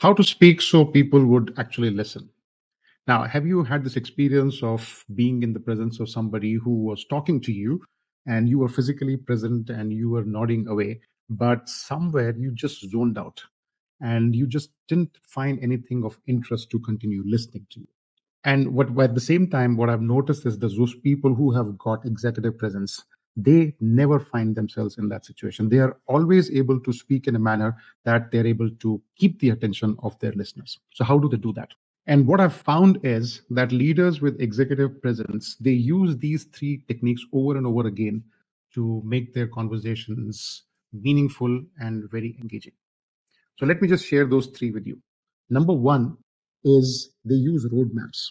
How to speak so people would actually listen. Now, have you had this experience of being in the presence of somebody who was talking to you and you were physically present and you were nodding away, but somewhere you just zoned out and you just didn't find anything of interest to continue listening to? And what at the same time, what I've noticed is that those people who have got executive presence, they never find themselves in that situation. They are always able to speak in a manner that they're able to keep the attention of their listeners. So how do they do that? And what I've found is that leaders with executive presence, they use these three techniques over and over again to make their conversations meaningful and very engaging. So let me just share those three with you. Number one is they use roadmaps.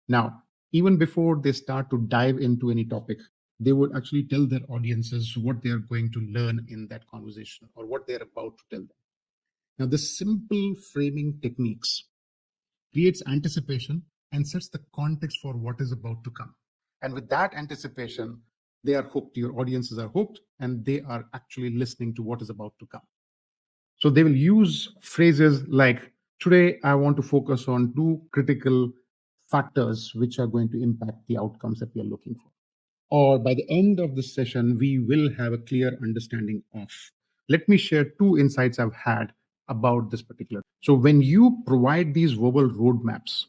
Now, even before they start to dive into any topic, they would actually tell their audiences what they are going to learn in that conversation or what they're about to tell them. Now, this simple framing techniques creates anticipation and sets the context for what is about to come. And with that anticipation, they are hooked, your audiences are hooked, and they are actually listening to what is about to come. So they will use phrases like, today I want to focus on two critical factors which are going to impact the outcomes that we are looking for. Or by the end of this session, we will have a clear understanding of. Let me share two insights I've had about this particular. So when you provide these verbal roadmaps,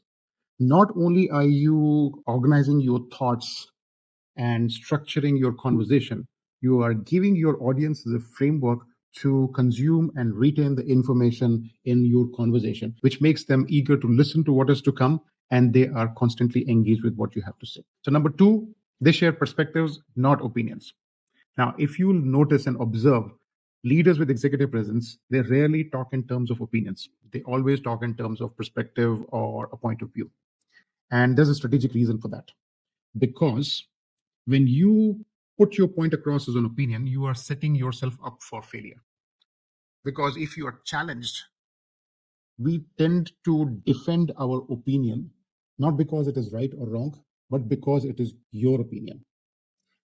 not only are you organizing your thoughts and structuring your conversation, you are giving your audiences a framework to consume and retain the information in your conversation, which makes them eager to listen to what is to come, and they are constantly engaged with what you have to say. So, number two, they share perspectives, not opinions. Now, if you'll notice and observe, leaders with executive presence, they rarely talk in terms of opinions. They always talk in terms of perspective or a point of view. And there's a strategic reason for that. Because when you put your point across as an opinion, you are setting yourself up for failure. Because if you are challenged, we tend to defend our opinion, not because it is right or wrong, but because it is your opinion.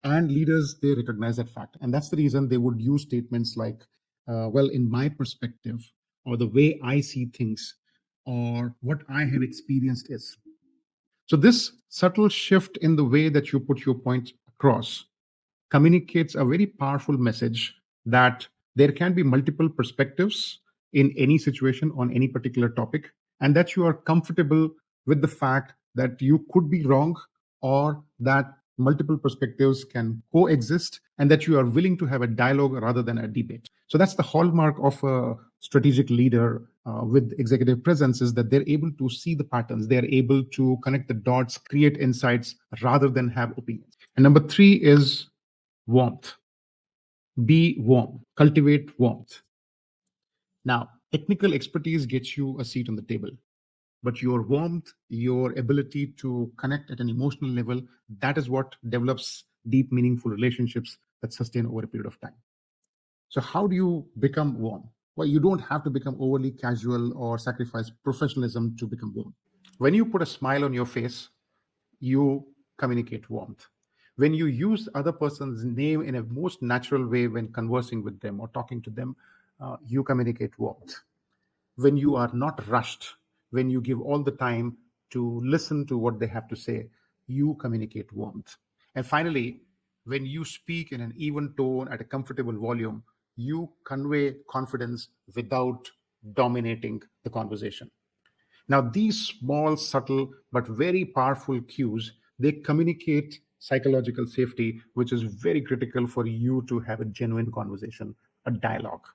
And leaders, they recognize that fact. And that's the reason they would use statements like, well, in my perspective, or the way I see things, or what I have experienced is. So, this subtle shift in the way that you put your point across communicates a very powerful message that there can be multiple perspectives in any situation on any particular topic, and that you are comfortable with the fact that you could be wrong or that multiple perspectives can coexist and that you are willing to have a dialogue rather than a debate. So that's the hallmark of a strategic leader with executive presence, is that they're able to see the patterns, they're able to connect the dots, create insights rather than have opinions. And number three is warmth. Be warm, cultivate warmth. Now, technical expertise gets you a seat on the table, but your warmth, your ability to connect at an emotional level, that is what develops deep, meaningful relationships that sustain over a period of time. So, how do you become warm? Well, you don't have to become overly casual or sacrifice professionalism to become warm. When you put a smile on your face, you communicate warmth. When you use other person's name in a most natural way when conversing with them or talking to them, you communicate warmth. When you are not rushed, when you give all the time to listen to what they have to say, you communicate warmth. And finally, when you speak in an even tone at a comfortable volume, you convey confidence without dominating the conversation. Now, these small, subtle, but very powerful cues, they communicate psychological safety, which is very critical for you to have a genuine conversation, a dialogue.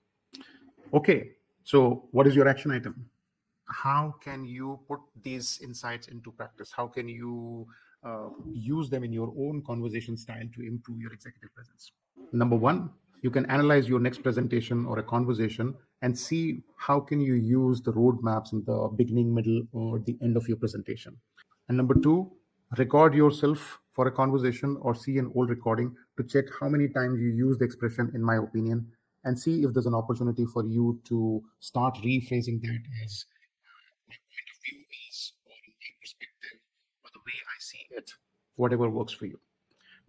Okay, so what is your action item? How can you put these insights into practice? How can you use them in your own conversation style to improve your executive presence? Number one, you can analyze your next presentation or a conversation and see how can you use the roadmaps in the beginning, middle, or the end of your presentation. And number two, record yourself for a conversation or see an old recording to check how many times you use the expression in my opinion, and see if there's an opportunity for you to start rephrasing that as my point of view is, or in my perspective, or the way I see it, whatever works for you.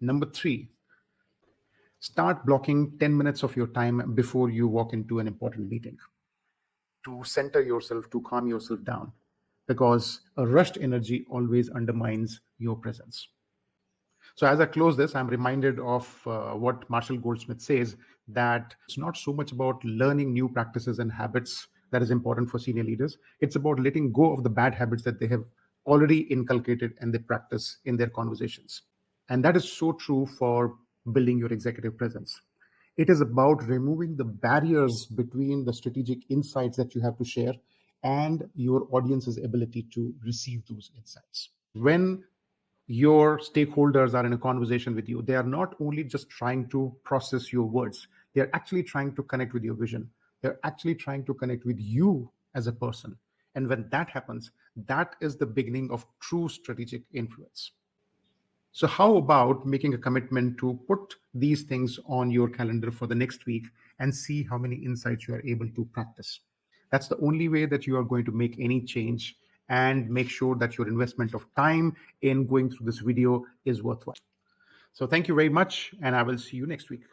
Number three, start blocking 10 minutes of your time before you walk into an important meeting. to center yourself, to calm yourself down, because a rushed energy always undermines your presence. So, as I close this, I'm reminded of what Marshall Goldsmith says, that it's not so much about learning new practices and habits that is important for senior leaders. It's about letting go of the bad habits that they have already inculcated and they practice in their conversations. And that is so true for building your executive presence. It is about removing the barriers between the strategic insights that you have to share and your audience's ability to receive those insights. When your stakeholders are in a conversation with you, they are not only just trying to process your words, they're actually trying to connect with your vision. They're actually trying to connect with you as a person. And when that happens, that is the beginning of true strategic influence. So, how about making a commitment to put these things on your calendar for the next week and see how many insights you are able to practice? That's the only way that you are going to make any change and make sure that your investment of time in going through this video is worthwhile. So, thank you very much, and I will see you next week.